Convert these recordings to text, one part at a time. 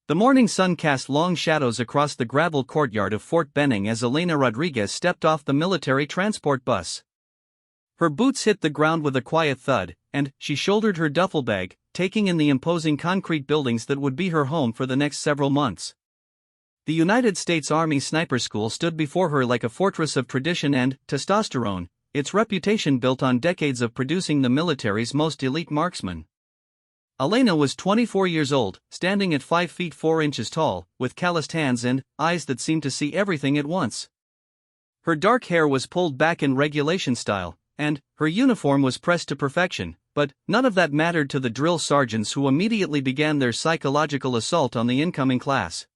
The morning sun cast long shadows across the gravel courtyard of Fort Benning as Elena Rodriguez stepped off the military transport bus. Her boots hit the ground with a quiet thud, and she shouldered her duffel bag, taking in the imposing concrete buildings that would be her home for the next several months. The United States Army Sniper School stood before her like a fortress of tradition and testosterone, its reputation built on decades of producing the military's most elite marksmen. Elena was 24 years old, standing at 5 feet 4 inches tall, with calloused hands and eyes that seemed to see everything at once. Her dark hair was pulled back in regulation style, and her uniform was pressed to perfection, but none of that mattered to the drill sergeants who immediately began their psychological assault on the incoming class.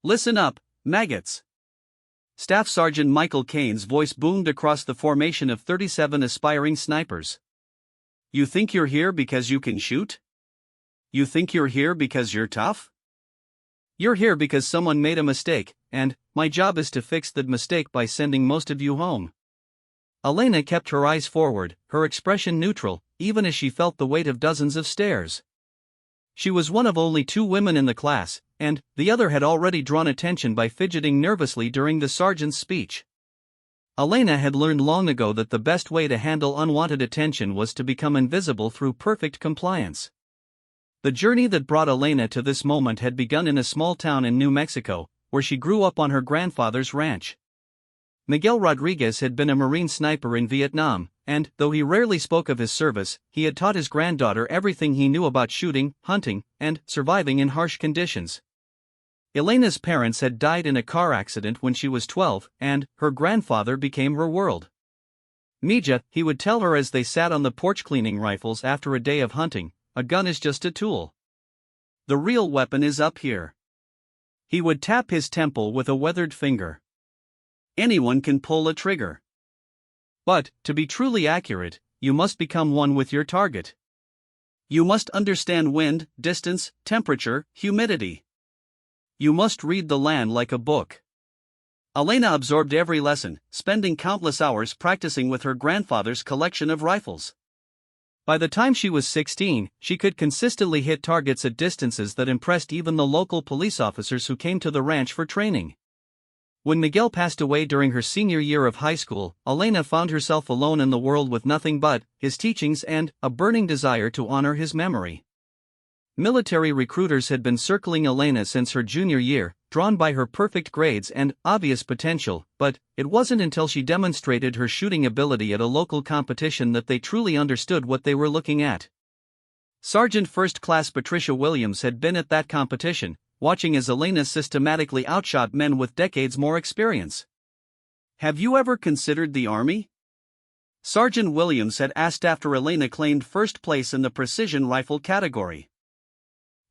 "Listen up, maggots!" Staff Sergeant Michael Kane's voice boomed across the formation of 37 aspiring snipers. "You think you're here because you can shoot? You think you're here because you're tough? You're here because someone made a mistake, and my job is to fix that mistake by sending most of you home." Elena kept her eyes forward, her expression neutral, even as she felt the weight of dozens of stares. She was one of only 2 women in the class, and the other had already drawn attention by fidgeting nervously during the sergeant's speech. Elena had learned long ago that the best way to handle unwanted attention was to become invisible through perfect compliance. The journey that brought Elena to this moment had begun in a small town in New Mexico, where she grew up on her grandfather's ranch. Miguel Rodriguez had been a Marine sniper in Vietnam, and, though he rarely spoke of his service, he had taught his granddaughter everything he knew about shooting, hunting, and surviving in harsh conditions. Elena's parents had died in a car accident when she was 12, and her grandfather became her world. "Mija," he would tell her as they sat on the porch cleaning rifles after a day of hunting, "a gun is just a tool. The real weapon is up here." He would tap his temple with a weathered finger. "Anyone can pull a trigger. But, to be truly accurate, you must become one with your target. You must understand wind, distance, temperature, humidity. You must read the land like a book." Elena absorbed every lesson, spending countless hours practicing with her grandfather's collection of rifles. By the time she was 16, she could consistently hit targets at distances that impressed even the local police officers who came to the ranch for training. When Miguel passed away during her senior year of high school, Elena found herself alone in the world with nothing but his teachings and a burning desire to honor his memory. Military recruiters had been circling Elena since her junior year, drawn by her perfect grades and obvious potential, but it wasn't until she demonstrated her shooting ability at a local competition that they truly understood what they were looking at. Sergeant First Class Patricia Williams had been at that competition, watching as Elena systematically outshot men with decades more experience. "Have you ever considered the Army?" Sergeant Williams had asked after Elena claimed first place in the precision rifle category.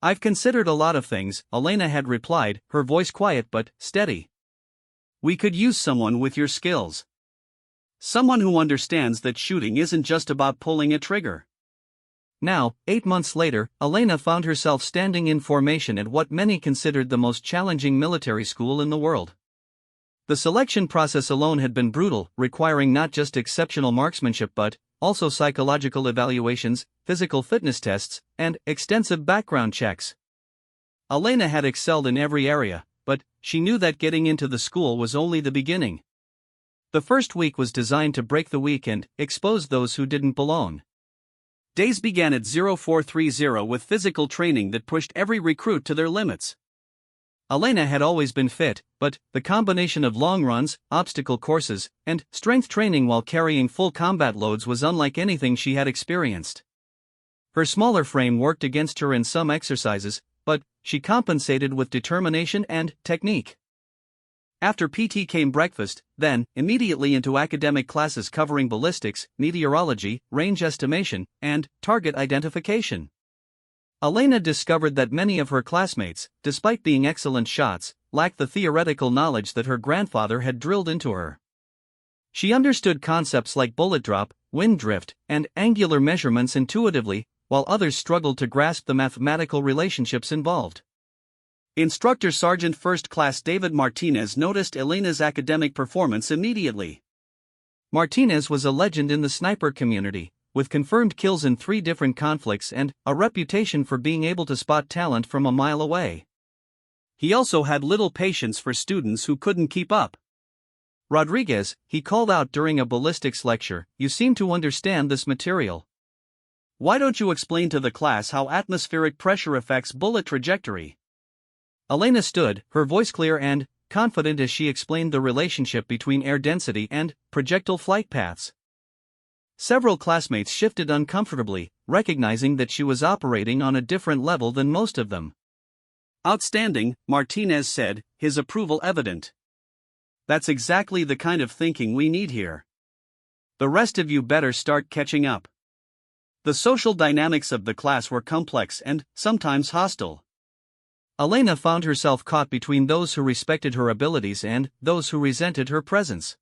"I've considered a lot of things," Elena had replied, her voice quiet but steady. "We could use someone with your skills. Someone who understands that shooting isn't just about pulling a trigger." Now, 8 months later, Elena found herself standing in formation at what many considered the most challenging military school in the world. The selection process alone had been brutal, requiring not just exceptional marksmanship but also psychological evaluations, physical fitness tests, and extensive background checks. Elena had excelled in every area, but she knew that getting into the school was only the beginning. The first week was designed to break the weak and expose those who didn't belong. Days began at 0430 with physical training that pushed every recruit to their limits. Elena had always been fit, but the combination of long runs, obstacle courses, and strength training while carrying full combat loads was unlike anything she had experienced. Her smaller frame worked against her in some exercises, but she compensated with determination and technique. After PT came breakfast, then immediately into academic classes covering ballistics, meteorology, range estimation, and target identification. Elena discovered that many of her classmates, despite being excellent shots, lacked the theoretical knowledge that her grandfather had drilled into her. She understood concepts like bullet drop, wind drift, and angular measurements intuitively, while others struggled to grasp the mathematical relationships involved. Instructor Sergeant First Class David Martinez noticed Elena's academic performance immediately. Martinez was a legend in the sniper community, with confirmed kills in 3 different conflicts and a reputation for being able to spot talent from a mile away. He also had little patience for students who couldn't keep up. Rodriguez, he called out during a ballistics lecture, you seem to understand this material. Why don't you explain to the class how atmospheric pressure affects bullet trajectory? Elena stood, her voice clear and confident as she explained the relationship between air density and projectile flight paths. Several classmates shifted uncomfortably, recognizing that she was operating on a different level than most of them. Outstanding, Martinez said, his approval evident. That's exactly the kind of thinking we need here. The rest of you better start catching up. The social dynamics of the class were complex and sometimes hostile. Elena found herself caught between those who respected her abilities and those who resented her presence.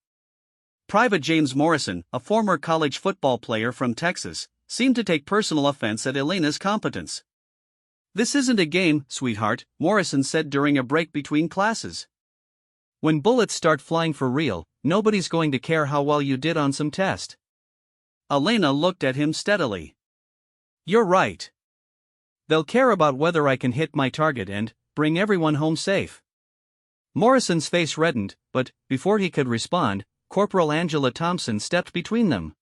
Private James Morrison, a former college football player from Texas, seemed to take personal offense at Elena's competence. This isn't a game, sweetheart, Morrison said during a break between classes. When bullets start flying for real, nobody's going to care how well you did on some test. Elena looked at him steadily. You're right. They'll care about whether I can hit my target and bring everyone home safe. Morrison's face reddened, but before he could respond, Corporal Angela Thompson stepped between them.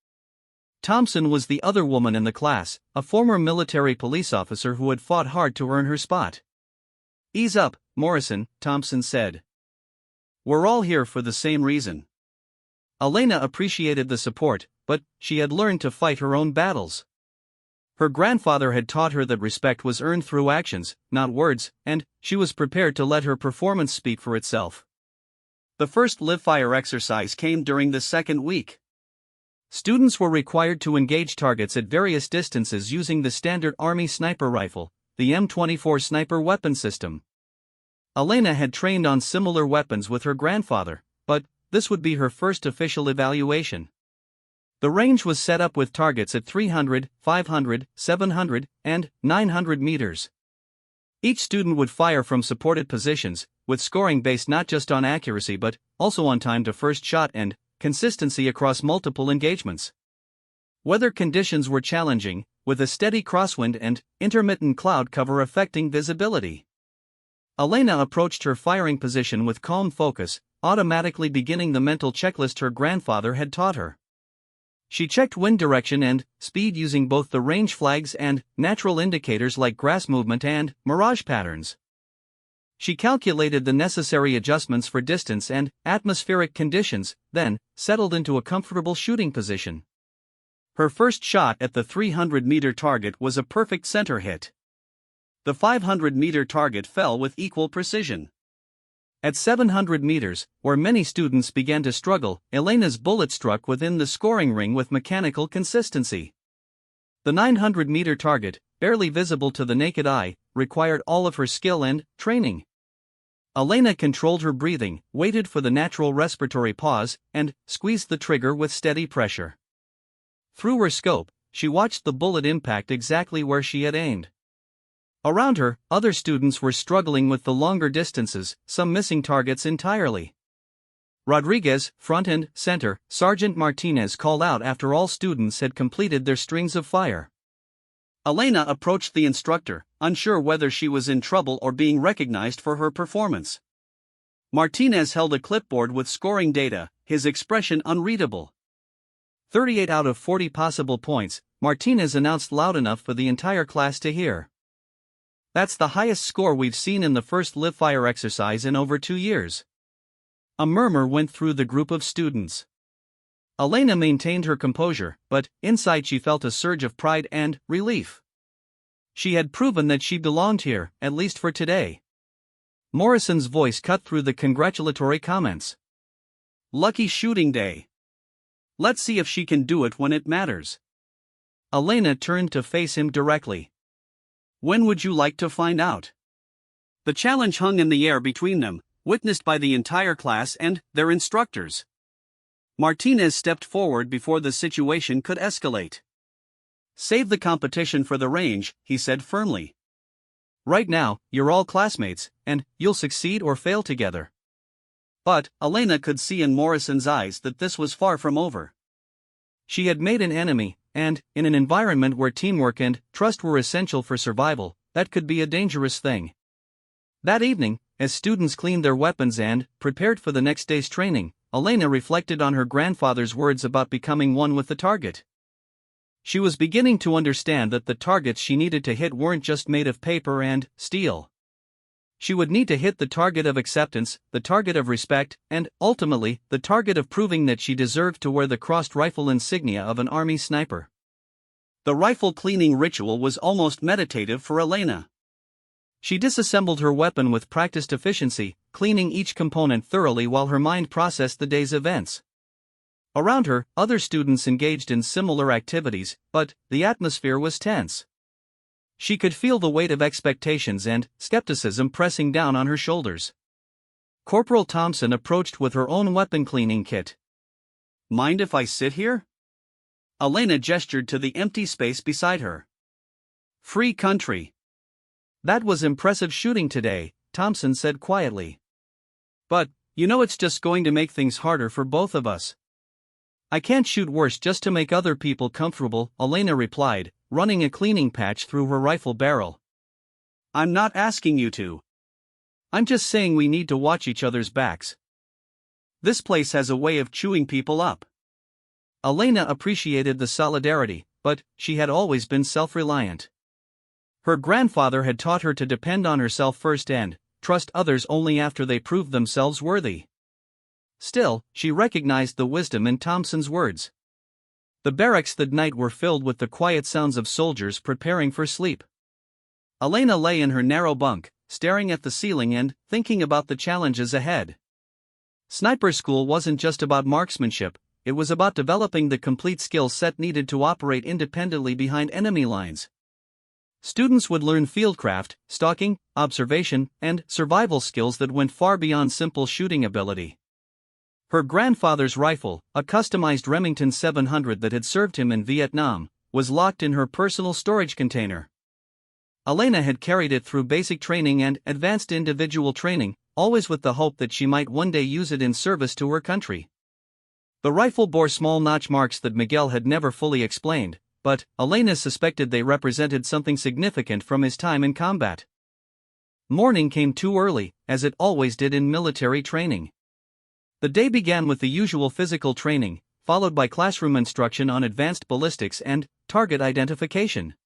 Thompson was the other woman in the class, a former military police officer who had fought hard to earn her spot. Ease up, Morrison, Thompson said. We're all here for the same reason. Elena appreciated the support, but she had learned to fight her own battles. Her grandfather had taught her that respect was earned through actions, not words, and she was prepared to let her performance speak for itself. The first live-fire exercise came during the second week. Students were required to engage targets at various distances using the standard Army sniper rifle, the M24 sniper weapon system. Elena had trained on similar weapons with her grandfather, but this would be her first official evaluation. The range was set up with targets at 300, 500, 700, and 900 meters. Each student would fire from supported positions, with scoring based not just on accuracy but also on time to first shot and consistency across multiple engagements. Weather conditions were challenging, with a steady crosswind and intermittent cloud cover affecting visibility. Elena approached her firing position with calm focus, automatically beginning the mental checklist her grandfather had taught her. She checked wind direction and speed using both the range flags and natural indicators like grass movement and mirage patterns. She calculated the necessary adjustments for distance and atmospheric conditions, then settled into a comfortable shooting position. Her first shot at the 300-meter target was a perfect center hit. The 500-meter target fell with equal precision. At 700 meters, where many students began to struggle, Elena's bullet struck within the scoring ring with mechanical consistency. The 900-meter target, barely visible to the naked eye, required all of her skill and training. Elena controlled her breathing, waited for the natural respiratory pause, and squeezed the trigger with steady pressure. Through her scope, she watched the bullet impact exactly where she had aimed. Around her, other students were struggling with the longer distances, some missing targets entirely. Rodriguez, front and center, Sergeant Martinez called out after all students had completed their strings of fire. Elena approached the instructor, unsure whether she was in trouble or being recognized for her performance. Martinez held a clipboard with scoring data, his expression unreadable. 38 out of 40 possible points, Martinez announced loud enough for the entire class to hear. That's the highest score we've seen in the first live-fire exercise in over 2 years. A murmur went through the group of students. Elena maintained her composure, but inside she felt a surge of pride and relief. She had proven that she belonged here, at least for today. Morrison's voice cut through the congratulatory comments. Lucky shooting day. Let's see if she can do it when it matters. Elena turned to face him directly. When would you like to find out? The challenge hung in the air between them, witnessed by the entire class and their instructors. Martinez stepped forward before the situation could escalate. Save the competition for the range, he said firmly. Right now, you're all classmates, and you'll succeed or fail together. But Elena could see in Morrison's eyes that this was far from over. She had made an enemy, and, in an environment where teamwork and trust were essential for survival, that could be a dangerous thing. That evening, As students cleaned their weapons and prepared for the next day's training, Elena reflected on her grandfather's words about becoming one with the target. She was beginning to understand that the targets she needed to hit weren't just made of paper and steel. She would need to hit the target of acceptance, the target of respect, and, ultimately, the target of proving that she deserved to wear the crossed rifle insignia of an army sniper. The rifle cleaning ritual was almost meditative for Elena. She disassembled her weapon with practiced efficiency, cleaning each component thoroughly while her mind processed the day's events. Around her, other students engaged in similar activities, but the atmosphere was tense. She could feel the weight of expectations and skepticism pressing down on her shoulders. Corporal Thompson approached with her own weapon cleaning kit. "Mind if I sit here?" Elena gestured to the empty space beside her. "Free country." "That was impressive shooting today," Thompson said quietly. "But, it's just going to make things harder for both of us." "I can't shoot worse just to make other people comfortable," Elena replied, running a cleaning patch through her rifle barrel. "I'm not asking you to. I'm just saying we need to watch each other's backs. This place has a way of chewing people up." Elena appreciated the solidarity, but she had always been self-reliant. Her grandfather had taught her to depend on herself first and trust others only after they proved themselves worthy. Still, she recognized the wisdom in Thompson's words. The barracks that night were filled with the quiet sounds of soldiers preparing for sleep. Elena lay in her narrow bunk, staring at the ceiling and thinking about the challenges ahead. Sniper school wasn't just about marksmanship, it was about developing the complete skill set needed to operate independently behind enemy lines. Students would learn fieldcraft, stalking, observation, and survival skills that went far beyond simple shooting ability. Her grandfather's rifle, a customized Remington 700 that had served him in Vietnam, was locked in her personal storage container. Elena had carried it through basic training and advanced individual training, always with the hope that she might one day use it in service to her country. The rifle bore small notch marks that Miguel had never fully explained, but Elena suspected they represented something significant from his time in combat. Morning came too early, as it always did in military training. The day began with the usual physical training, followed by classroom instruction on advanced ballistics and target identification.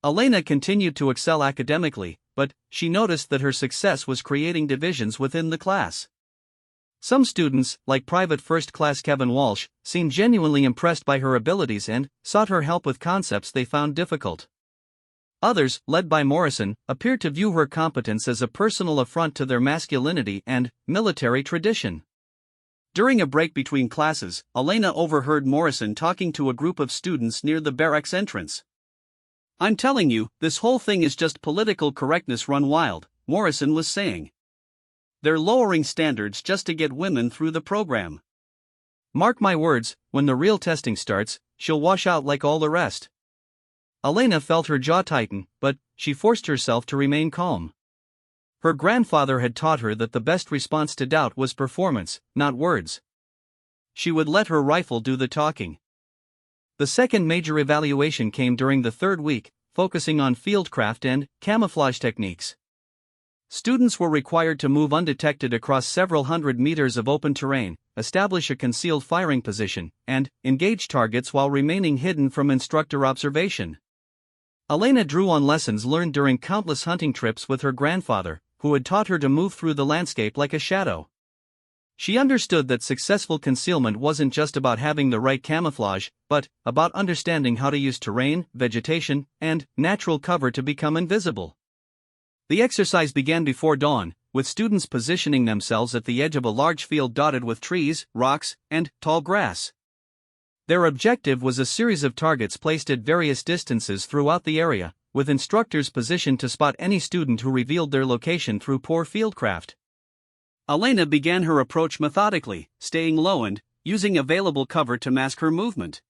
Elena continued to excel academically, but she noticed that her success was creating divisions within the class. Some students, like Private First Class Kevin Walsh, seemed genuinely impressed by her abilities and sought her help with concepts they found difficult. Others, led by Morrison, appeared to view her competence as a personal affront to their masculinity and military tradition. During a break between classes, Elena overheard Morrison talking to a group of students near the barracks entrance. "I'm telling you, this whole thing is just political correctness run wild," Morrison was saying. "They're lowering standards just to get women through the program. Mark my words, when the real testing starts, she'll wash out like all the rest." Elena felt her jaw tighten, but she forced herself to remain calm. Her grandfather had taught her that the best response to doubt was performance, not words. She would let her rifle do the talking. The second major evaluation came during the third week, focusing on fieldcraft and camouflage techniques. Students were required to move undetected across several hundred meters of open terrain, establish a concealed firing position, and engage targets while remaining hidden from instructor observation. Elena drew on lessons learned during countless hunting trips with her grandfather, who had taught her to move through the landscape like a shadow. She understood that successful concealment wasn't just about having the right camouflage, but about understanding how to use terrain, vegetation, and natural cover to become invisible. The exercise began before dawn, with students positioning themselves at the edge of a large field dotted with trees, rocks, and tall grass. Their objective was a series of targets placed at various distances throughout the area, with instructors positioned to spot any student who revealed their location through poor fieldcraft. Elena began her approach methodically, staying low and using available cover to mask her movement.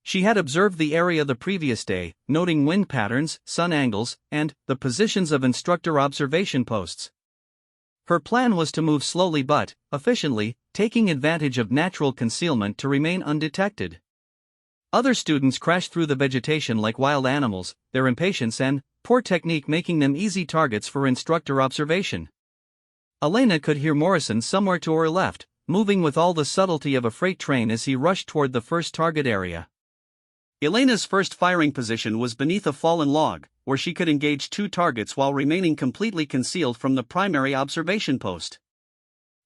She had observed the area the previous day, noting wind patterns, sun angles, and the positions of instructor observation posts. Her plan was to move slowly but efficiently, taking advantage of natural concealment to remain undetected. Other students crashed through the vegetation like wild animals, their impatience and poor technique making them easy targets for instructor observation. Elena could hear Morrison somewhere to her left, moving with all the subtlety of a freight train as he rushed toward the first target area. Elena's first firing position was beneath a fallen log, where she could engage 2 targets while remaining completely concealed from the primary observation post.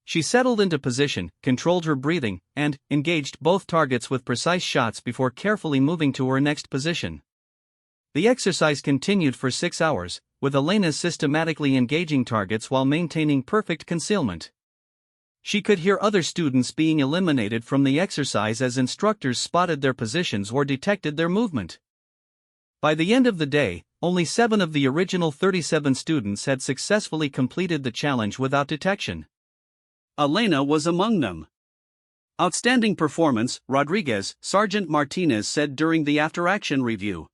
She settled into position, controlled her breathing, and engaged both targets with precise shots before carefully moving to her next position. The exercise continued for 6 hours, with Elena systematically engaging targets while maintaining perfect concealment. She could hear other students being eliminated from the exercise as instructors spotted their positions or detected their movement. By the end of the day, only 7 of the original 37 students had successfully completed the challenge without detection. Elena was among them. Outstanding performance, Rodriguez, Sergeant Martinez said during the after-action review.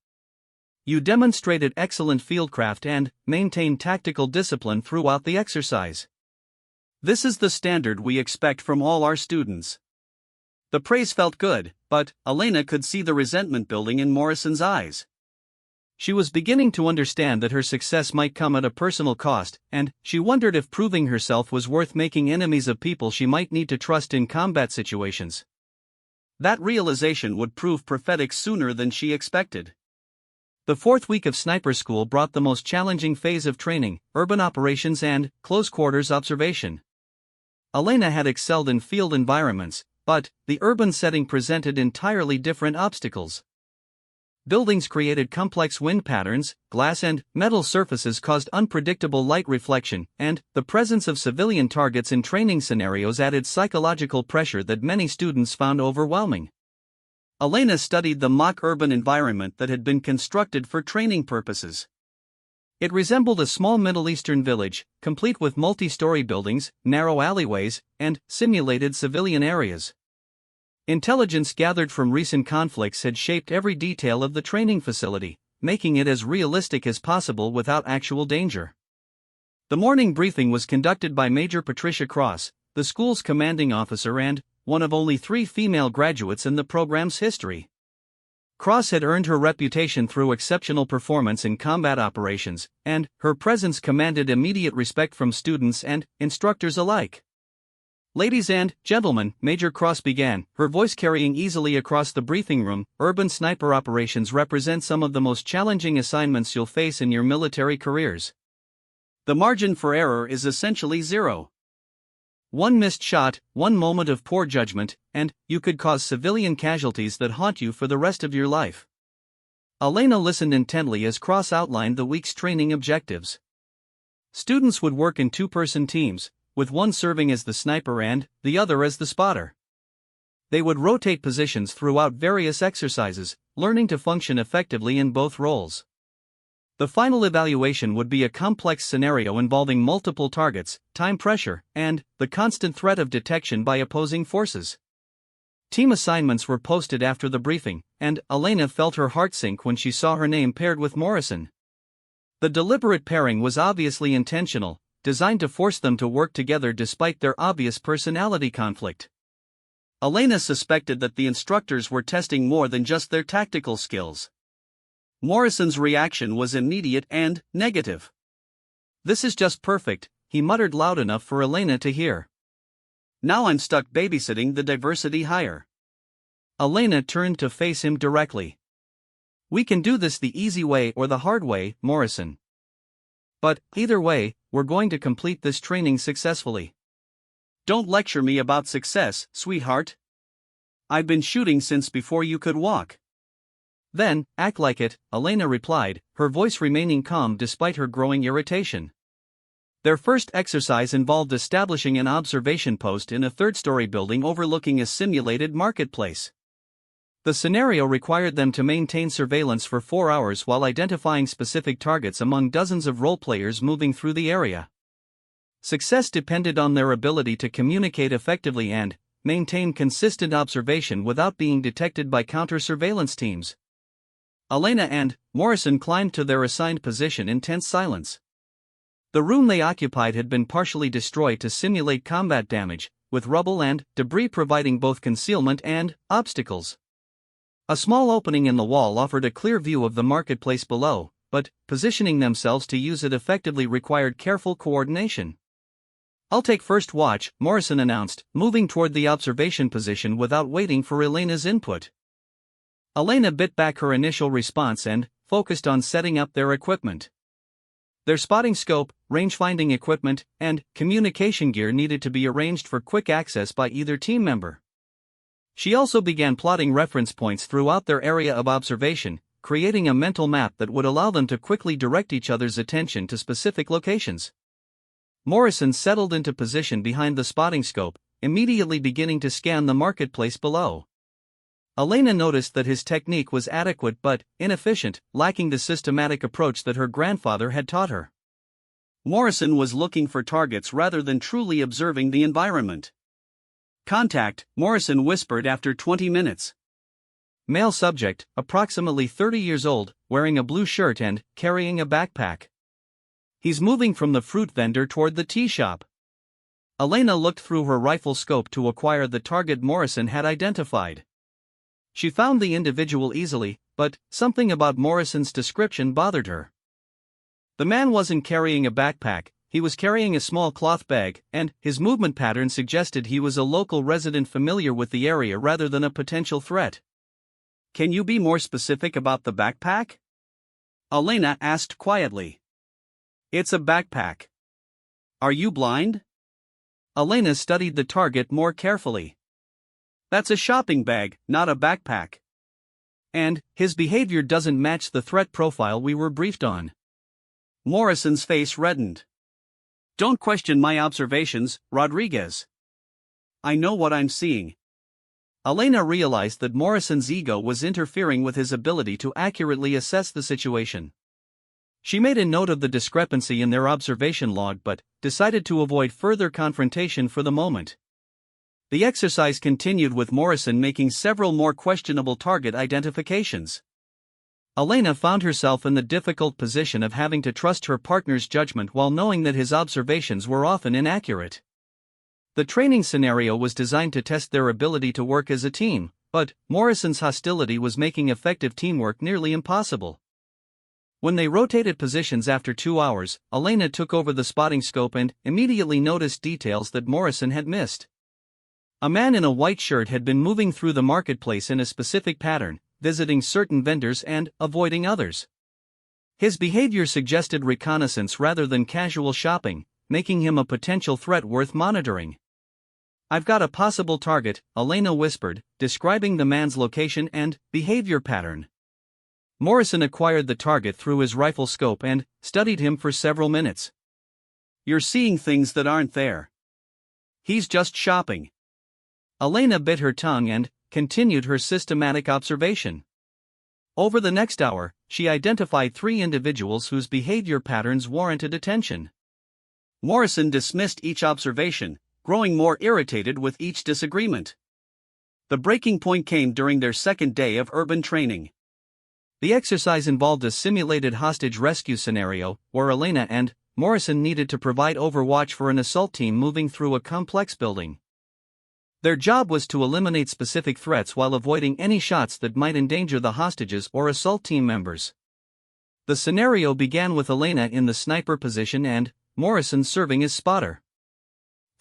You demonstrated excellent fieldcraft and maintained tactical discipline throughout the exercise. This is the standard we expect from all our students. The praise felt good, but Elena could see the resentment building in Morrison's eyes. She was beginning to understand that her success might come at a personal cost, and she wondered if proving herself was worth making enemies of people she might need to trust in combat situations. That realization would prove prophetic sooner than she expected. The 4th week of sniper school brought the most challenging phase of training, urban operations and close-quarters observation. Elena had excelled in field environments, but the urban setting presented entirely different obstacles. Buildings created complex wind patterns, glass and metal surfaces caused unpredictable light reflection, and the presence of civilian targets in training scenarios added psychological pressure that many students found overwhelming. Elena studied the mock urban environment that had been constructed for training purposes. It resembled a small Middle Eastern village, complete with multi-story buildings, narrow alleyways, and simulated civilian areas. Intelligence gathered from recent conflicts had shaped every detail of the training facility, making it as realistic as possible without actual danger. The morning briefing was conducted by Major Patricia Cross, the school's commanding officer and one of only 3 female graduates in the program's history. Cross had earned her reputation through exceptional performance in combat operations, and her presence commanded immediate respect from students and instructors alike. Ladies and gentlemen, Major Cross began, her voice carrying easily across the briefing room. Urban sniper operations represent some of the most challenging assignments you'll face in your military careers. The margin for error is essentially 0. One missed shot, one moment of poor judgment, and you could cause civilian casualties that haunt you for the rest of your life. Elena listened intently as Cross outlined the week's training objectives. Students would work in 2-person teams, with one serving as the sniper and the other as the spotter. They would rotate positions throughout various exercises, learning to function effectively in both roles. The final evaluation would be a complex scenario involving multiple targets, time pressure, and the constant threat of detection by opposing forces. Team assignments were posted after the briefing, and Elena felt her heart sink when she saw her name paired with Morrison. The deliberate pairing was obviously intentional, designed to force them to work together despite their obvious personality conflict. Elena suspected that the instructors were testing more than just their tactical skills. Morrison's reaction was immediate and negative. "This is just perfect," he muttered loud enough for Elena to hear. "Now I'm stuck babysitting the diversity hire." Elena turned to face him directly. "We can do this the easy way or the hard way, Morrison. But, either way, we're going to complete this training successfully." "Don't lecture me about success, sweetheart. I've been shooting since before you could walk." "Then, act like it," Elena replied, her voice remaining calm despite her growing irritation. Their first exercise involved establishing an observation post in a 3rd-story building overlooking a simulated marketplace. The scenario required them to maintain surveillance for 4 hours while identifying specific targets among dozens of role-players moving through the area. Success depended on their ability to communicate effectively and maintain consistent observation without being detected by counter-surveillance teams. Elena and Morrison climbed to their assigned position in tense silence. The room they occupied had been partially destroyed to simulate combat damage, with rubble and debris providing both concealment and obstacles. A small opening in the wall offered a clear view of the marketplace below, but positioning themselves to use it effectively required careful coordination. "I'll take first watch," Morrison announced, moving toward the observation position without waiting for Elena's input. Elena bit back her initial response and focused on setting up their equipment. Their spotting scope, range-finding equipment, and communication gear needed to be arranged for quick access by either team member. She also began plotting reference points throughout their area of observation, creating a mental map that would allow them to quickly direct each other's attention to specific locations. Morrison settled into position behind the spotting scope, immediately beginning to scan the marketplace below. Elena noticed that his technique was adequate but inefficient, lacking the systematic approach that her grandfather had taught her. Morrison was looking for targets rather than truly observing the environment. "Contact," Morrison whispered after 20 minutes. Male subject, approximately 30 years old, wearing a blue shirt and carrying a backpack. "He's moving from the fruit vendor toward the tea shop." Elena looked through her rifle scope to acquire the target Morrison had identified. She found the individual easily, but something about Morrison's description bothered her. The man wasn't carrying a backpack, he was carrying a small cloth bag, and his movement pattern suggested he was a local resident familiar with the area rather than a potential threat. "Can you be more specific about the backpack?" Elena asked quietly. "It's a backpack. Are you blind?" Elena studied the target more carefully. "That's a shopping bag, not a backpack. And his behavior doesn't match the threat profile we were briefed on." Morrison's face reddened. "Don't question my observations, Rodriguez. I know what I'm seeing." Elena realized that Morrison's ego was interfering with his ability to accurately assess the situation. She made a note of the discrepancy in their observation log but decided to avoid further confrontation for the moment. The exercise continued with Morrison making several more questionable target identifications. Elena found herself in the difficult position of having to trust her partner's judgment while knowing that his observations were often inaccurate. The training scenario was designed to test their ability to work as a team, but Morrison's hostility was making effective teamwork nearly impossible. When they rotated positions after 2 hours, Elena took over the spotting scope and immediately noticed details that Morrison had missed. A man in a white shirt had been moving through the marketplace in a specific pattern, visiting certain vendors and avoiding others. His behavior suggested reconnaissance rather than casual shopping, making him a potential threat worth monitoring. "I've got a possible target," Elena whispered, describing the man's location and behavior pattern. Morrison acquired the target through his rifle scope and studied him for several minutes. "You're seeing things that aren't there. He's just shopping." Elena bit her tongue and continued her systematic observation. Over the next hour, she identified 3 individuals whose behavior patterns warranted attention. Morrison dismissed each observation, growing more irritated with each disagreement. The breaking point came during their second day of urban training. The exercise involved a simulated hostage rescue scenario, where Elena and Morrison needed to provide overwatch for an assault team moving through a complex building. Their job was to eliminate specific threats while avoiding any shots that might endanger the hostages or assault team members. The scenario began with Elena in the sniper position and Morrison serving as spotter.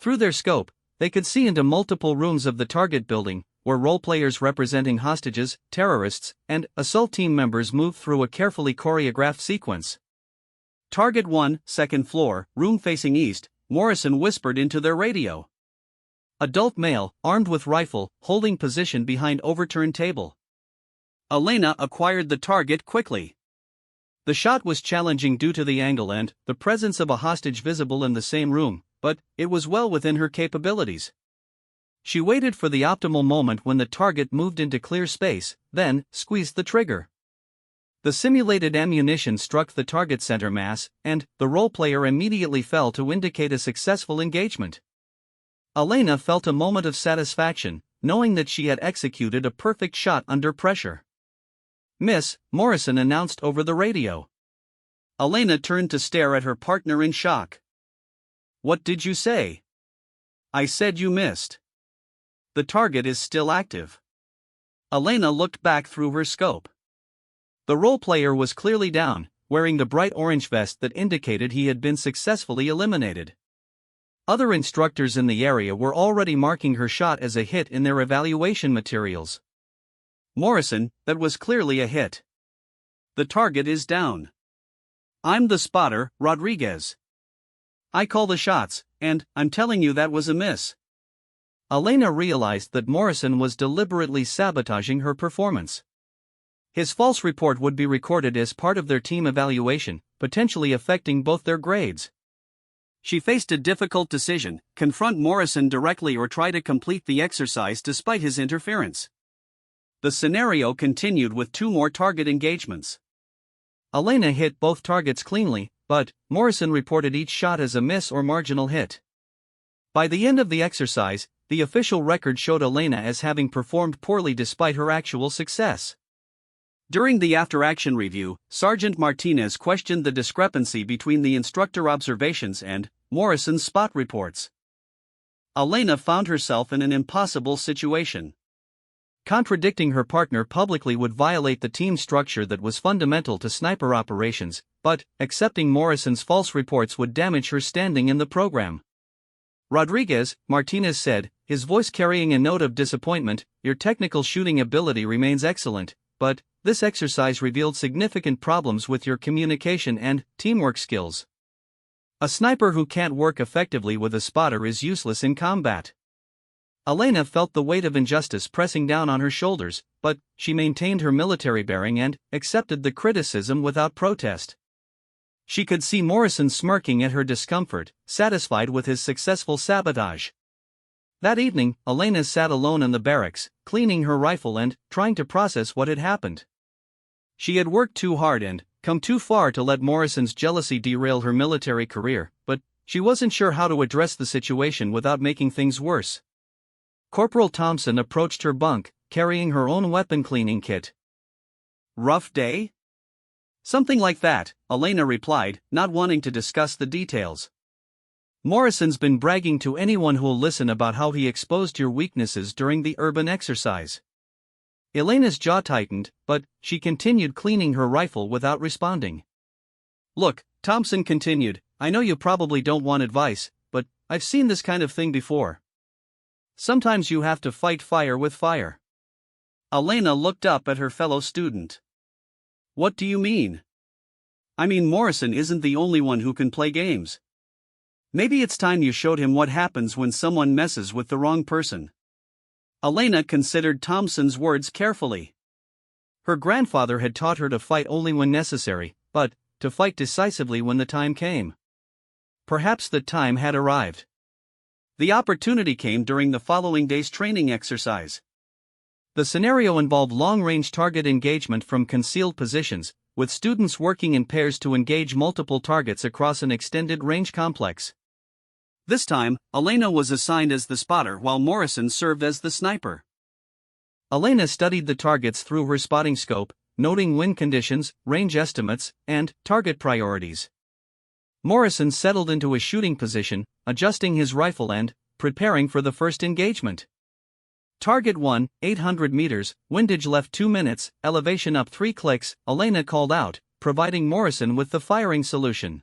Through their scope, they could see into multiple rooms of the target building, where role-players representing hostages, terrorists, and assault team members moved through a carefully choreographed sequence. "Target 1, second floor, room facing east," Morrison whispered into their radio. Adult male, armed with rifle, holding position behind overturned table. Elena acquired the target quickly. The shot was challenging due to the angle and the presence of a hostage visible in the same room, but it was well within her capabilities. She waited for the optimal moment when the target moved into clear space, then squeezed the trigger. The simulated ammunition struck the target center mass, and the role player immediately fell to indicate a successful engagement. Elena felt a moment of satisfaction, knowing that she had executed a perfect shot under pressure. "Miss," Morrison announced over the radio. Elena turned to stare at her partner in shock. "What did you say?" "I said you missed. The target is still active." Elena looked back through her scope. The role player was clearly down, wearing the bright orange vest that indicated he had been successfully eliminated. Other instructors in the area were already marking her shot as a hit in their evaluation materials. Morrison, that was clearly a hit. The target is down. I'm the spotter, Rodriguez. I call the shots, and I'm telling you that was a miss. Elena realized that Morrison was deliberately sabotaging her performance. His false report would be recorded as part of their team evaluation, potentially affecting both their grades. She faced a difficult decision: confront Morrison directly or try to complete the exercise despite his interference. The scenario continued with 2 more target engagements. Elena hit both targets cleanly, but Morrison reported each shot as a miss or marginal hit. By the end of the exercise, the official record showed Elena as having performed poorly despite her actual success. During the after-action review, Sergeant Martinez questioned the discrepancy between the instructor observations and Morrison's spot reports. Elena found herself in an impossible situation. Contradicting her partner publicly would violate the team structure that was fundamental to sniper operations, but accepting Morrison's false reports would damage her standing in the program. Rodriguez, Martinez said, his voice carrying a note of disappointment, your technical shooting ability remains excellent, but this exercise revealed significant problems with your communication and teamwork skills. A sniper who can't work effectively with a spotter is useless in combat. Elena felt the weight of injustice pressing down on her shoulders, but she maintained her military bearing and accepted the criticism without protest. She could see Morrison smirking at her discomfort, satisfied with his successful sabotage. That evening, Elena sat alone in the barracks, cleaning her rifle and trying to process what had happened. She had worked too hard and come too far to let Morrison's jealousy derail her military career, but she wasn't sure how to address the situation without making things worse. Corporal Thompson approached her bunk, carrying her own weapon cleaning kit. Rough day? Something like that, Elena replied, not wanting to discuss the details. Morrison's been bragging to anyone who'll listen about how he exposed your weaknesses during the urban exercise. Elena's jaw tightened, but she continued cleaning her rifle without responding. Look, Thompson continued, I know you probably don't want advice, but I've seen this kind of thing before. Sometimes you have to fight fire with fire. Elena looked up at her fellow student. What do you mean? I mean, Morrison isn't the only one who can play games. Maybe it's time you showed him what happens when someone messes with the wrong person. Elena considered Thompson's words carefully. Her grandfather had taught her to fight only when necessary, but to fight decisively when the time came. Perhaps the time had arrived. The opportunity came during the following day's training exercise. The scenario involved long-range target engagement from concealed positions, with students working in pairs to engage multiple targets across an extended range complex. This time, Elena was assigned as the spotter while Morrison served as the sniper. Elena studied the targets through her spotting scope, noting wind conditions, range estimates, and target priorities. Morrison settled into a shooting position, adjusting his rifle and preparing for the first engagement. Target 1, 800 meters, windage left 2 minutes, elevation up 3 clicks, Elena called out, providing Morrison with the firing solution.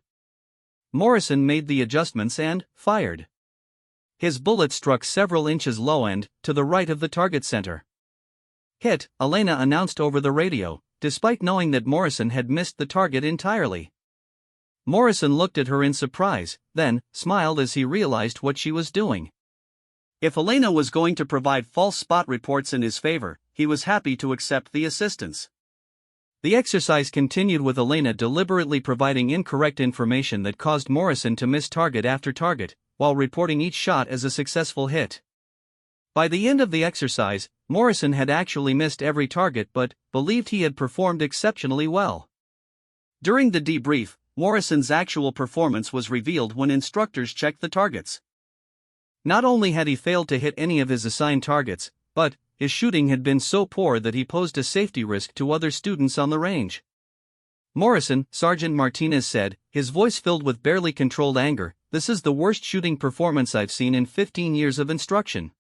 Morrison made the adjustments and fired. His bullet struck several inches low and to the right of the target center. Hit, Elena announced over the radio, despite knowing that Morrison had missed the target entirely. Morrison looked at her in surprise, then smiled as he realized what she was doing. If Elena was going to provide false spot reports in his favor, he was happy to accept the assistance. The exercise continued with Elena deliberately providing incorrect information that caused Morrison to miss target after target, while reporting each shot as a successful hit. By the end of the exercise, Morrison had actually missed every target but believed he had performed exceptionally well. During the debrief, Morrison's actual performance was revealed when instructors checked the targets. Not only had he failed to hit any of his assigned targets, but his shooting had been so poor that he posed a safety risk to other students on the range. Morrison, Sergeant Martinez said, his voice filled with barely controlled anger, this is the worst shooting performance I've seen in 15 years of instruction.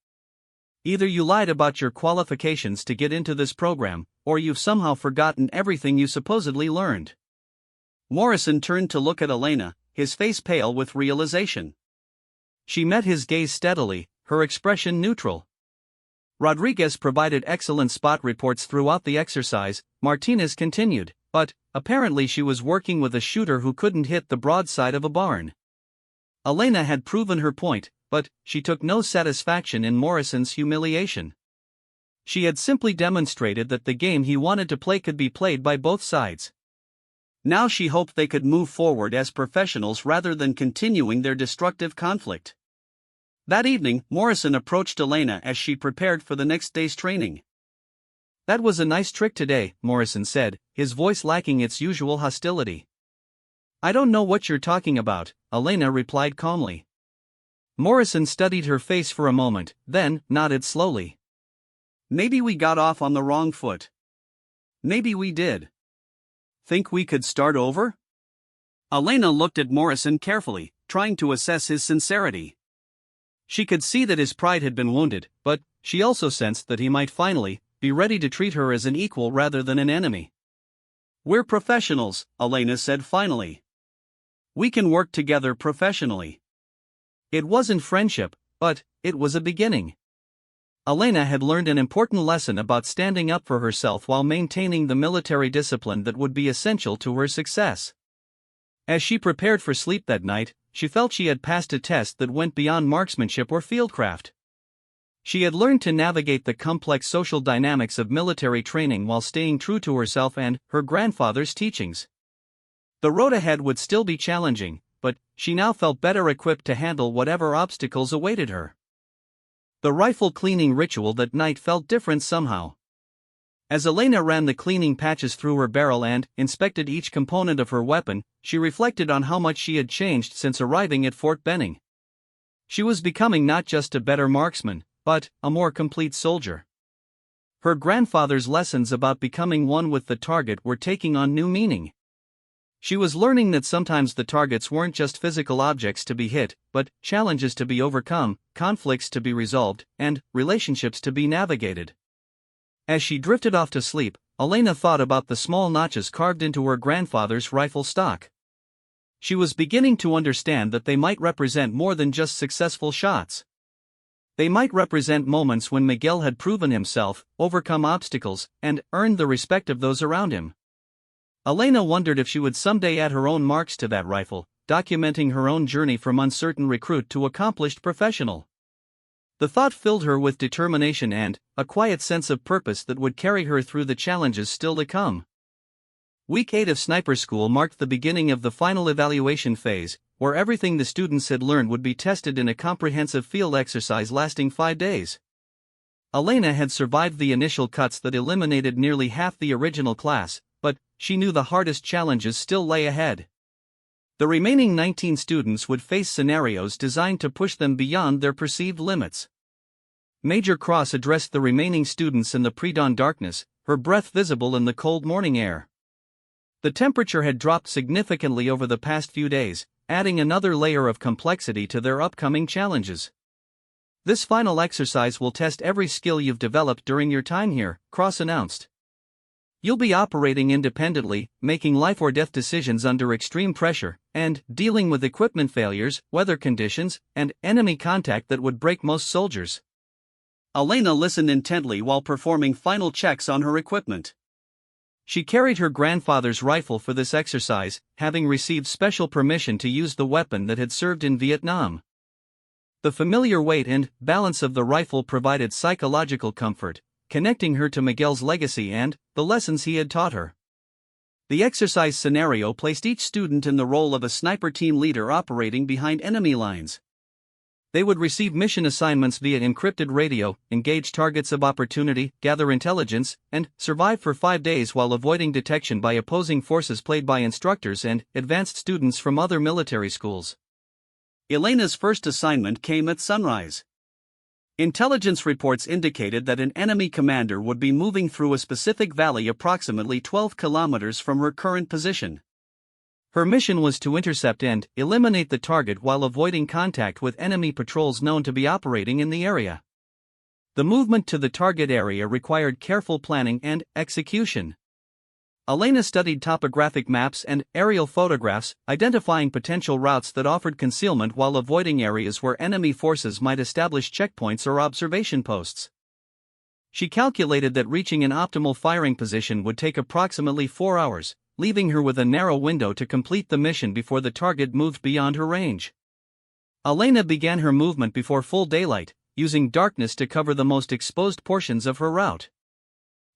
Either you lied about your qualifications to get into this program, or you've somehow forgotten everything you supposedly learned. Morrison turned to look at Elena, his face pale with realization. She met his gaze steadily, her expression neutral. Rodriguez provided excellent spot reports throughout the exercise, Martinez continued, but, apparently she was working with a shooter who couldn't hit the broadside of a barn. Elena had proven her point, but she took no satisfaction in Morrison's humiliation. She had simply demonstrated that the game he wanted to play could be played by both sides. Now she hoped they could move forward as professionals rather than continuing their destructive conflict. That evening, Morrison approached Elena as she prepared for the next day's training. "That was a nice trick today," Morrison said, his voice lacking its usual hostility. "I don't know what you're talking about," Elena replied calmly. Morrison studied her face for a moment, then nodded slowly. "Maybe we got off on the wrong foot. Maybe we did. Think we could start over?" Elena looked at Morrison carefully, trying to assess his sincerity. She could see that his pride had been wounded, but she also sensed that he might finally be ready to treat her as an equal rather than an enemy. "We're professionals," Elena said finally. "We can work together professionally." It wasn't friendship, but it was a beginning. Elena had learned an important lesson about standing up for herself while maintaining the military discipline that would be essential to her success. As she prepared for sleep that night, she felt she had passed a test that went beyond marksmanship or fieldcraft. She had learned to navigate the complex social dynamics of military training while staying true to herself and her grandfather's teachings. The road ahead would still be challenging, but she now felt better equipped to handle whatever obstacles awaited her. The rifle cleaning ritual that night felt different somehow. As Elena ran the cleaning patches through her barrel and inspected each component of her weapon, she reflected on how much she had changed since arriving at Fort Benning. She was becoming not just a better marksman, but a more complete soldier. Her grandfather's lessons about becoming one with the target were taking on new meaning. She was learning that sometimes the targets weren't just physical objects to be hit, but challenges to be overcome, conflicts to be resolved, and relationships to be navigated. As she drifted off to sleep, Elena thought about the small notches carved into her grandfather's rifle stock. She was beginning to understand that they might represent more than just successful shots. They might represent moments when Miguel had proven himself, overcome obstacles, and earned the respect of those around him. Elena wondered if she would someday add her own marks to that rifle, documenting her own journey from uncertain recruit to accomplished professional. The thought filled her with determination and a quiet sense of purpose that would carry her through the challenges still to come. Week 8 of Sniper School marked the beginning of the final evaluation phase, where everything the students had learned would be tested in a comprehensive field exercise lasting 5 days. Elena had survived the initial cuts that eliminated nearly half the original class, but she knew the hardest challenges still lay ahead. The remaining 19 students would face scenarios designed to push them beyond their perceived limits. Major Cross addressed the remaining students in the pre-dawn darkness, her breath visible in the cold morning air. The temperature had dropped significantly over the past few days, adding another layer of complexity to their upcoming challenges. "This final exercise will test every skill you've developed during your time here," Cross announced. "You'll be operating independently, making life-or-death decisions under extreme pressure, and dealing with equipment failures, weather conditions, and enemy contact that would break most soldiers." Elena listened intently while performing final checks on her equipment. She carried her grandfather's rifle for this exercise, having received special permission to use the weapon that had served in Vietnam. The familiar weight and balance of the rifle provided psychological comfort, connecting her to Miguel's legacy and the lessons he had taught her. The exercise scenario placed each student in the role of a sniper team leader operating behind enemy lines. They would receive mission assignments via encrypted radio, engage targets of opportunity, gather intelligence, and survive for 5 days while avoiding detection by opposing forces played by instructors and advanced students from other military schools. Elena's first assignment came at sunrise. Intelligence reports indicated that an enemy commander would be moving through a specific valley approximately 12 kilometers from her current position. Her mission was to intercept and eliminate the target while avoiding contact with enemy patrols known to be operating in the area. The movement to the target area required careful planning and execution. Elena studied topographic maps and aerial photographs, identifying potential routes that offered concealment while avoiding areas where enemy forces might establish checkpoints or observation posts. She calculated that reaching an optimal firing position would take approximately 4 hours, leaving her with a narrow window to complete the mission before the target moved beyond her range. Elena began her movement before full daylight, using darkness to cover the most exposed portions of her route.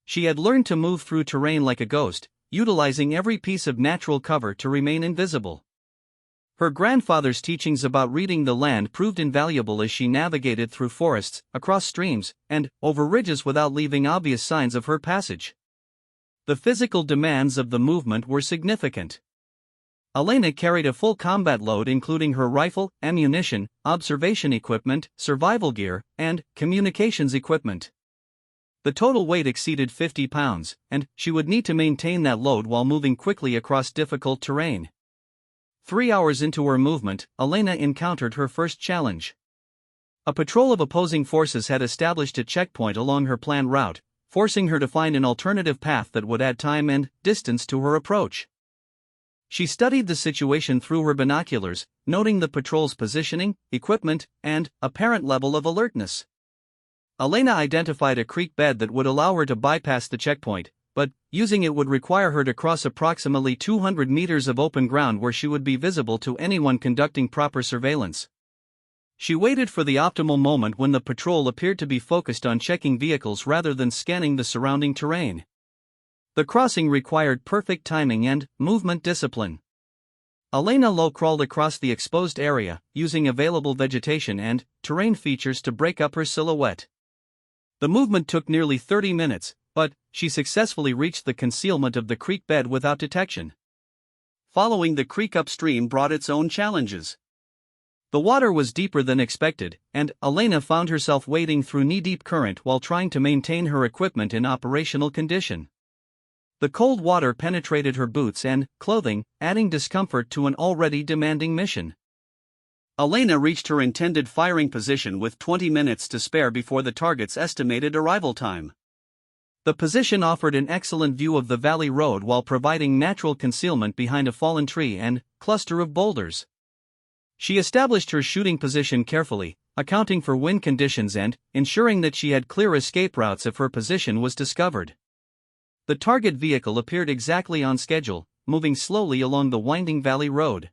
She had learned to move through terrain like a ghost, utilizing every piece of natural cover to remain invisible. Her grandfather's teachings about reading the land proved invaluable as she navigated through forests, across streams, and over ridges without leaving obvious signs of her passage. The physical demands of the movement were significant. Elena carried a full combat load including her rifle, ammunition, observation equipment, survival gear, and communications equipment. The total weight exceeded 50 pounds, and she would need to maintain that load while moving quickly across difficult terrain. 3 hours into her movement, Elena encountered her first challenge. A patrol of opposing forces had established a checkpoint along her planned route, forcing her to find an alternative path that would add time and distance to her approach. She studied the situation through her binoculars, noting the patrol's positioning, equipment, and apparent level of alertness. Elena identified a creek bed that would allow her to bypass the checkpoint, but using it would require her to cross approximately 200 meters of open ground where she would be visible to anyone conducting proper surveillance. She waited for the optimal moment when the patrol appeared to be focused on checking vehicles rather than scanning the surrounding terrain. The crossing required perfect timing and movement discipline. Elena low-crawled across the exposed area, using available vegetation and terrain features to break up her silhouette. The movement took nearly 30 minutes, but she successfully reached the concealment of the creek bed without detection. Following the creek upstream brought its own challenges. The water was deeper than expected, and Elena found herself wading through knee-deep current while trying to maintain her equipment in operational condition. The cold water penetrated her boots and clothing, adding discomfort to an already demanding mission. Elena reached her intended firing position with 20 minutes to spare before the target's estimated arrival time. The position offered an excellent view of the valley road while providing natural concealment behind a fallen tree and cluster of boulders. She established her shooting position carefully, accounting for wind conditions and ensuring that she had clear escape routes if her position was discovered. The target vehicle appeared exactly on schedule, moving slowly along the winding valley road.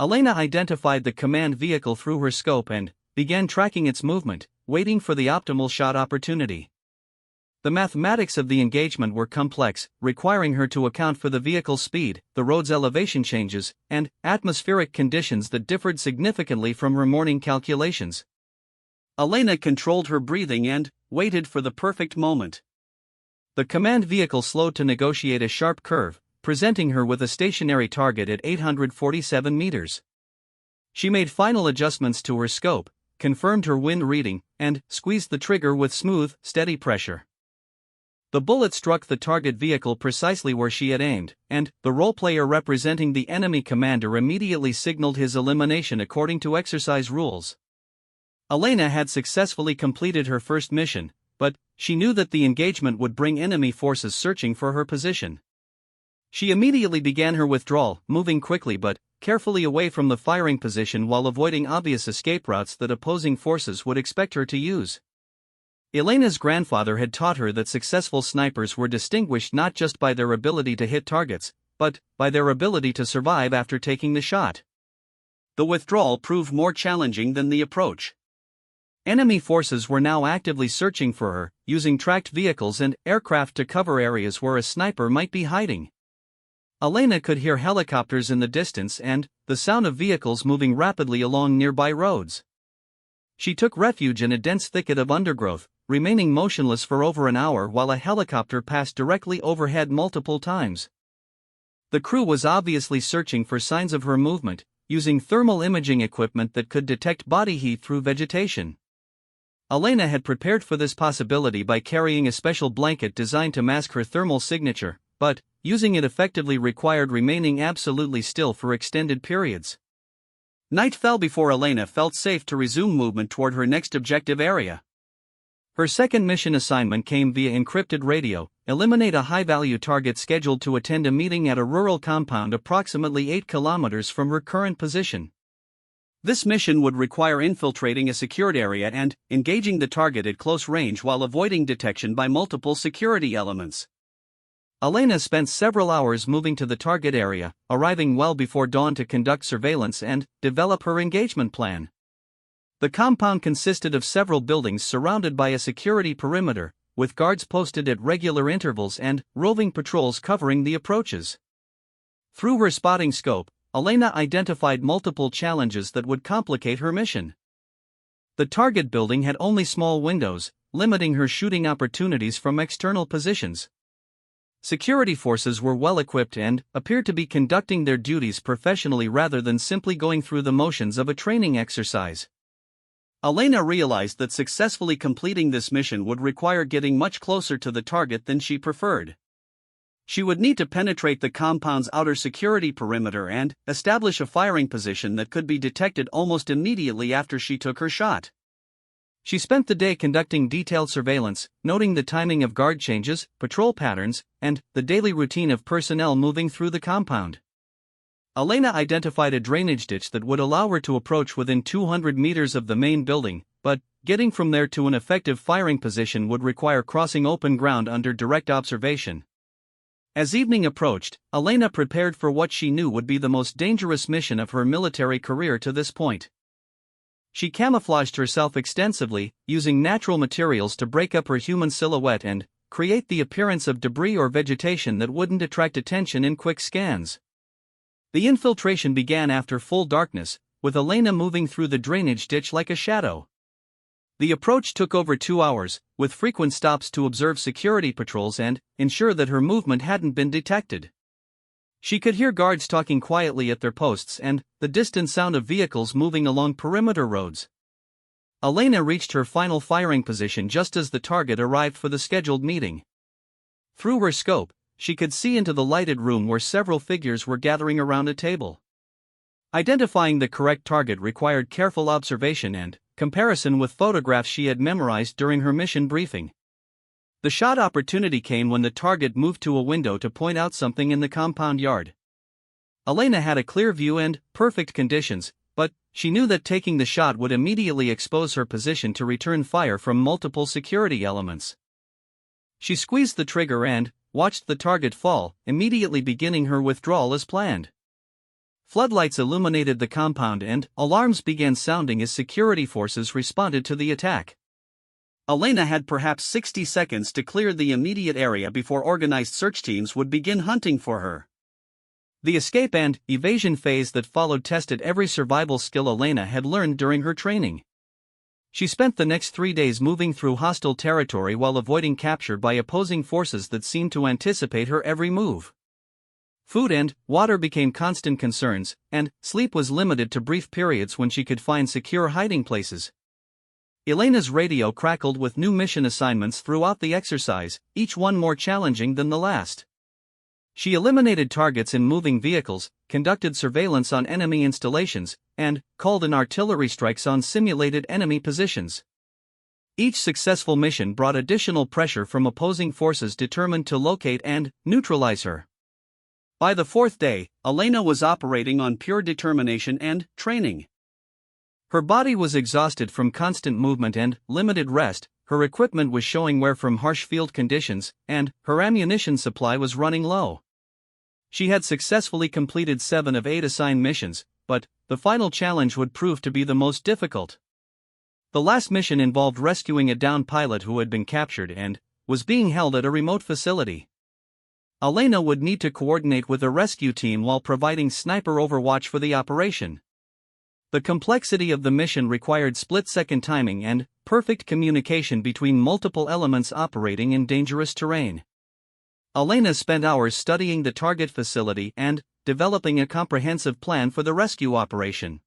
Elena identified the command vehicle through her scope and began tracking its movement, waiting for the optimal shot opportunity. The mathematics of the engagement were complex, requiring her to account for the vehicle's speed, the road's elevation changes, and atmospheric conditions that differed significantly from her morning calculations. Elena controlled her breathing and waited for the perfect moment. The command vehicle slowed to negotiate a sharp curve, presenting her with a stationary target at 847 meters. She made final adjustments to her scope, confirmed her wind reading, and squeezed the trigger with smooth, steady pressure. The bullet struck the target vehicle precisely where she had aimed, and the role player representing the enemy commander immediately signaled his elimination according to exercise rules. Elena had successfully completed her first mission, but she knew that the engagement would bring enemy forces searching for her position. She immediately began her withdrawal, moving quickly but carefully away from the firing position while avoiding obvious escape routes that opposing forces would expect her to use. Elena's grandfather had taught her that successful snipers were distinguished not just by their ability to hit targets, but by their ability to survive after taking the shot. The withdrawal proved more challenging than the approach. Enemy forces were now actively searching for her, using tracked vehicles and aircraft to cover areas where a sniper might be hiding. Elena could hear helicopters in the distance and the sound of vehicles moving rapidly along nearby roads. She took refuge in a dense thicket of undergrowth, remaining motionless for over an hour while a helicopter passed directly overhead multiple times. The crew was obviously searching for signs of her movement, using thermal imaging equipment that could detect body heat through vegetation. Elena had prepared for this possibility by carrying a special blanket designed to mask her thermal signature, but using it effectively required remaining absolutely still for extended periods. Night fell before Elena felt safe to resume movement toward her next objective area. Her second mission assignment came via encrypted radio: eliminate a high-value target scheduled to attend a meeting at a rural compound approximately 8 kilometers from her current position. This mission would require infiltrating a secured area and engaging the target at close range while avoiding detection by multiple security elements. Elena spent several hours moving to the target area, arriving well before dawn to conduct surveillance and develop her engagement plan. The compound consisted of several buildings surrounded by a security perimeter, with guards posted at regular intervals and roving patrols covering the approaches. Through her spotting scope, Elena identified multiple challenges that would complicate her mission. The target building had only small windows, limiting her shooting opportunities from external positions. Security forces were well equipped and appeared to be conducting their duties professionally rather than simply going through the motions of a training exercise. Elena realized that successfully completing this mission would require getting much closer to the target than she preferred. She would need to penetrate the compound's outer security perimeter and establish a firing position that could be detected almost immediately after she took her shot. She spent the day conducting detailed surveillance, noting the timing of guard changes, patrol patterns, and the daily routine of personnel moving through the compound. Elena identified a drainage ditch that would allow her to approach within 200 meters of the main building, but getting from there to an effective firing position would require crossing open ground under direct observation. As evening approached, Elena prepared for what she knew would be the most dangerous mission of her military career to this point. She camouflaged herself extensively, using natural materials to break up her human silhouette and create the appearance of debris or vegetation that wouldn't attract attention in quick scans. The infiltration began after full darkness, with Elena moving through the drainage ditch like a shadow. The approach took over 2 hours, with frequent stops to observe security patrols and ensure that her movement hadn't been detected. She could hear guards talking quietly at their posts and the distant sound of vehicles moving along perimeter roads. Elena reached her final firing position just as the target arrived for the scheduled meeting. Through her scope, she could see into the lighted room where several figures were gathering around a table. Identifying the correct target required careful observation and comparison with photographs she had memorized during her mission briefing. The shot opportunity came when the target moved to a window to point out something in the compound yard. Elena had a clear view and perfect conditions, but she knew that taking the shot would immediately expose her position to return fire from multiple security elements. She squeezed the trigger and watched the target fall, immediately beginning her withdrawal as planned. Floodlights illuminated the compound and alarms began sounding as security forces responded to the attack. Elena had perhaps 60 seconds to clear the immediate area before organized search teams would begin hunting for her. The escape and evasion phase that followed tested every survival skill Elena had learned during her training. She spent the next 3 days moving through hostile territory while avoiding capture by opposing forces that seemed to anticipate her every move. Food and water became constant concerns, and sleep was limited to brief periods when she could find secure hiding places. Elena's radio crackled with new mission assignments throughout the exercise, each one more challenging than the last. She eliminated targets in moving vehicles, conducted surveillance on enemy installations, and called in artillery strikes on simulated enemy positions. Each successful mission brought additional pressure from opposing forces determined to locate and neutralize her. By the 4th day, Elena was operating on pure determination and training. Her body was exhausted from constant movement and limited rest, her equipment was showing wear from harsh field conditions, and her ammunition supply was running low. She had successfully completed 7 of 8 assigned missions, but the final challenge would prove to be the most difficult. The last mission involved rescuing a downed pilot who had been captured and was being held at a remote facility. Elena would need to coordinate with a rescue team while providing sniper overwatch for the operation. The complexity of the mission required split-second timing and perfect communication between multiple elements operating in dangerous terrain. Elena spent hours studying the target facility and developing a comprehensive plan for the rescue operation.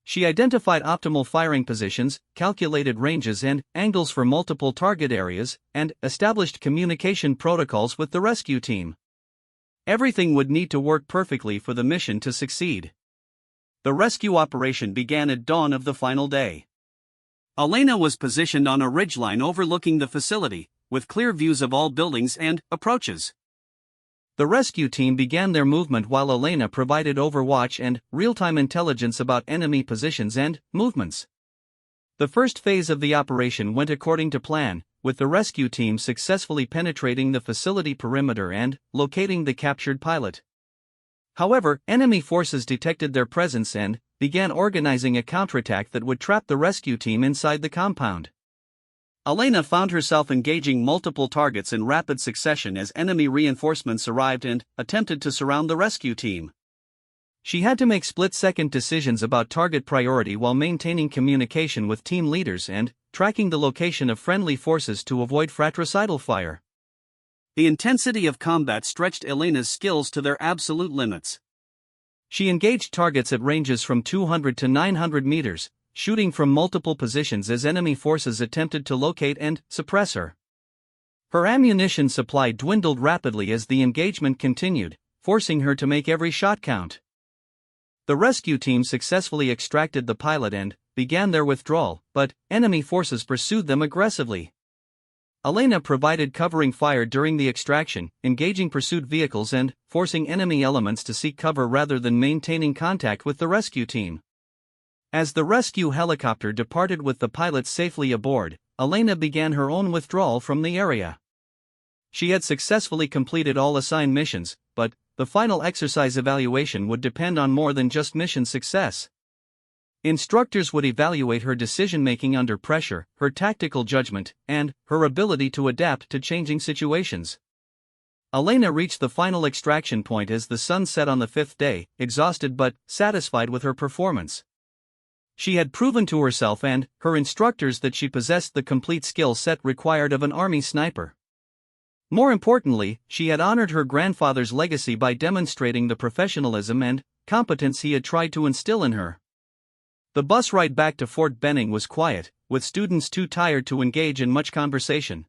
She identified optimal firing positions, calculated ranges and angles for multiple target areas, and established communication protocols with the rescue team. Everything would need to work perfectly for the mission to succeed. The rescue operation began at dawn of the final day. Elena was positioned on a ridgeline overlooking the facility, with clear views of all buildings and approaches. The rescue team began their movement while Elena provided overwatch and real-time intelligence about enemy positions and movements. The first phase of the operation went according to plan, with the rescue team successfully penetrating the facility perimeter and locating the captured pilot. However, enemy forces detected their presence and began organizing a counterattack that would trap the rescue team inside the compound. Elena found herself engaging multiple targets in rapid succession as enemy reinforcements arrived and attempted to surround the rescue team. She had to make split-second decisions about target priority while maintaining communication with team leaders and tracking the location of friendly forces to avoid fratricidal fire. The intensity of combat stretched Elena's skills to their absolute limits. She engaged targets at ranges from 200 to 900 meters, shooting from multiple positions as enemy forces attempted to locate and suppress her. Her ammunition supply dwindled rapidly as the engagement continued, forcing her to make every shot count. The rescue team successfully extracted the pilot and began their withdrawal, but enemy forces pursued them aggressively. Elena provided covering fire during the extraction, engaging pursuit vehicles and forcing enemy elements to seek cover rather than maintaining contact with the rescue team. As the rescue helicopter departed with the pilot safely aboard, Elena began her own withdrawal from the area. She had successfully completed all assigned missions, but the final exercise evaluation would depend on more than just mission success. Instructors would evaluate her decision-making under pressure, her tactical judgment, and her ability to adapt to changing situations. Elena reached the final extraction point as the sun set on the fifth day, exhausted but satisfied with her performance. She had proven to herself and her instructors that she possessed the complete skill set required of an army sniper. More importantly, she had honored her grandfather's legacy by demonstrating the professionalism and competence he had tried to instill in her. The bus ride back to Fort Benning was quiet, with students too tired to engage in much conversation.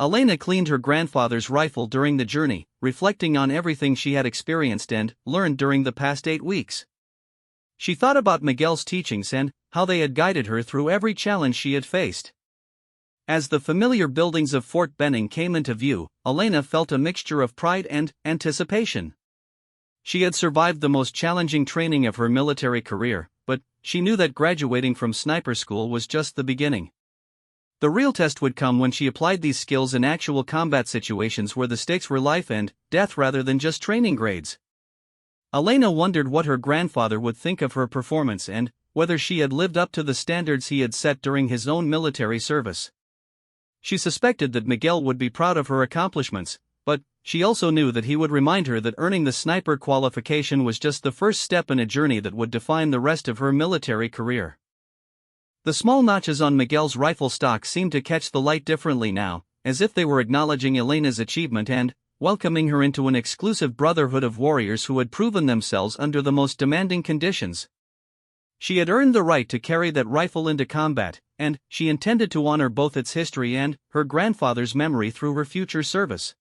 Elena cleaned her grandfather's rifle during the journey, reflecting on everything she had experienced and learned during the past 8 weeks. She thought about Miguel's teachings and how they had guided her through every challenge she had faced. As the familiar buildings of Fort Benning came into view, Elena felt a mixture of pride and anticipation. She had survived the most challenging training of her military career, but she knew that graduating from sniper school was just the beginning. The real test would come when she applied these skills in actual combat situations where the stakes were life and death rather than just training grades. Elena wondered what her grandfather would think of her performance and whether she had lived up to the standards he had set during his own military service. She suspected that Miguel would be proud of her accomplishments, but she also knew that he would remind her that earning the sniper qualification was just the first step in a journey that would define the rest of her military career. The small notches on Miguel's rifle stock seemed to catch the light differently now, as if they were acknowledging Elena's achievement and welcoming her into an exclusive brotherhood of warriors who had proven themselves under the most demanding conditions. She had earned the right to carry that rifle into combat, and she intended to honor both its history and her grandfather's memory through her future service.